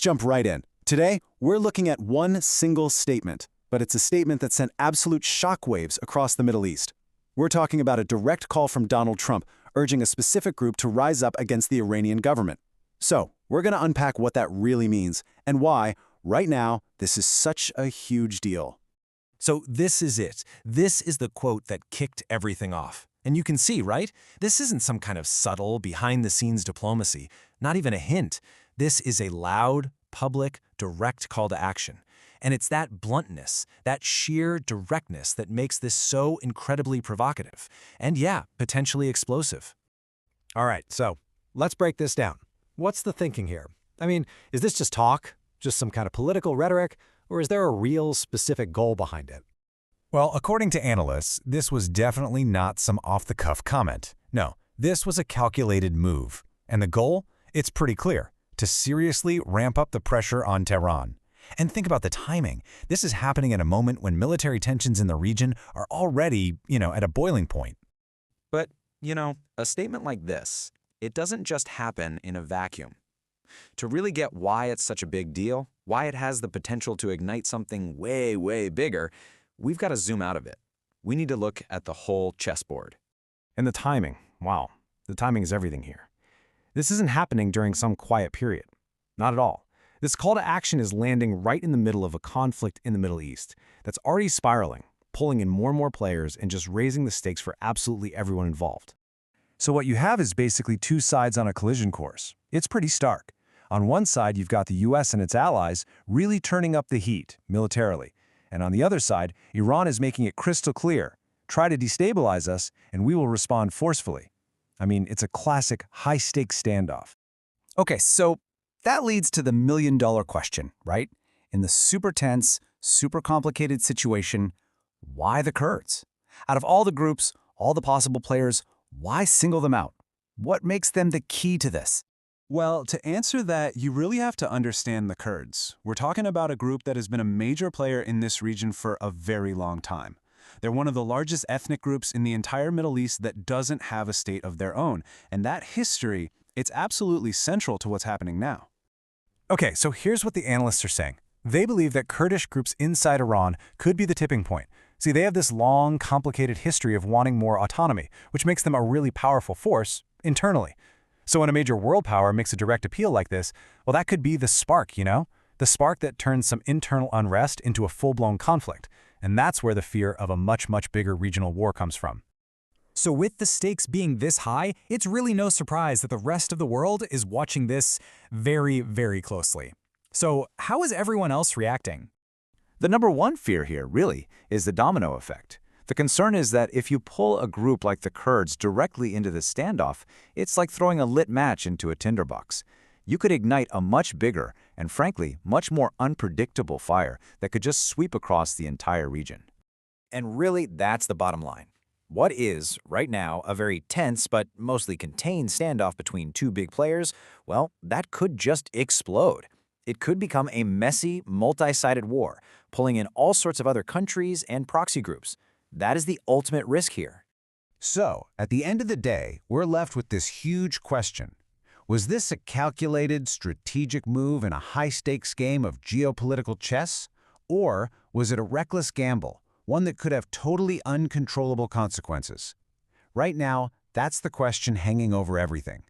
Jump right in. Today, we're looking at one single statement, but it's a statement that sent absolute shockwaves across the Middle East. We're talking about a direct call from Donald Trump urging a specific group to rise up against the Iranian government. So, we're going to unpack what that really means and why, right now, this is such a huge deal. So this is it. This is the quote that kicked everything off. And you can see, right? This isn't some kind of subtle, behind-the-scenes diplomacy, not even a hint. This is a loud, public, direct call to action. And it's that bluntness, that sheer directness that makes this so incredibly provocative. And yeah, potentially explosive. All right, so let's break this down. What's the thinking here? I mean, is this just talk? Just some kind of political rhetoric? Or is there a real specific goal behind it? Well, according to analysts, this was definitely not some off-the-cuff comment. No, this was a calculated move. And the goal? It's pretty clear: to seriously ramp up the pressure on Tehran. And think about the timing. This is happening at a moment when military tensions in the region are already, at a boiling point. But, a statement like this, it doesn't just happen in a vacuum. To really get why it's such a big deal, why it has the potential to ignite something way, way bigger, we've got to zoom out of it. We need to look at the whole chessboard. And the timing, wow, the timing is everything here. This isn't happening during some quiet period. Not at all. This call to action is landing right in the middle of a conflict in the Middle East that's already spiraling, pulling in more and more players and just raising the stakes for absolutely everyone involved. So what you have is basically two sides on a collision course. It's pretty stark. On one side, you've got the US and its allies really turning up the heat militarily. And on the other side, Iran is making it crystal clear: try to destabilize us, and we will respond forcefully. I mean, it's a classic high-stakes standoff. Okay, so that leads to the million-dollar question, right? In the super tense, super complicated situation, why the Kurds? Out of all the groups, all the possible players, why single them out? What makes them the key to this? Well, to answer that, you really have to understand the Kurds. We're talking about a group that has been a major player in this region for a very long time. They're one of the largest ethnic groups in the entire Middle East that doesn't have a state of their own. And that history, it's absolutely central to what's happening now. Okay, so here's what the analysts are saying. They believe that Kurdish groups inside Iran could be the tipping point. See, they have this long, complicated history of wanting more autonomy, which makes them a really powerful force internally. So when a major world power makes a direct appeal like this, well, that could be the spark, The spark that turns some internal unrest into a full-blown conflict. And that's where the fear of a much, much bigger regional war comes from. So with the stakes being this high, it's really no surprise that the rest of the world is watching this very, very closely. So how is everyone else reacting? The number one fear here, really, is the domino effect. The concern is that if you pull a group like the Kurds directly into the standoff, it's like throwing a lit match into a tinderbox. You could ignite a much bigger and, frankly, much more unpredictable fire that could just sweep across the entire region. And really, that's the bottom line. What is, right now, a very tense but mostly contained standoff between two big players, well, that could just explode. It could become a messy, multi-sided war, pulling in all sorts of other countries and proxy groups. That is the ultimate risk here. So, at the end of the day, we're left with this huge question. Was this a calculated, strategic move in a high-stakes game of geopolitical chess? Or was it a reckless gamble, one that could have totally uncontrollable consequences? Right now, that's the question hanging over everything.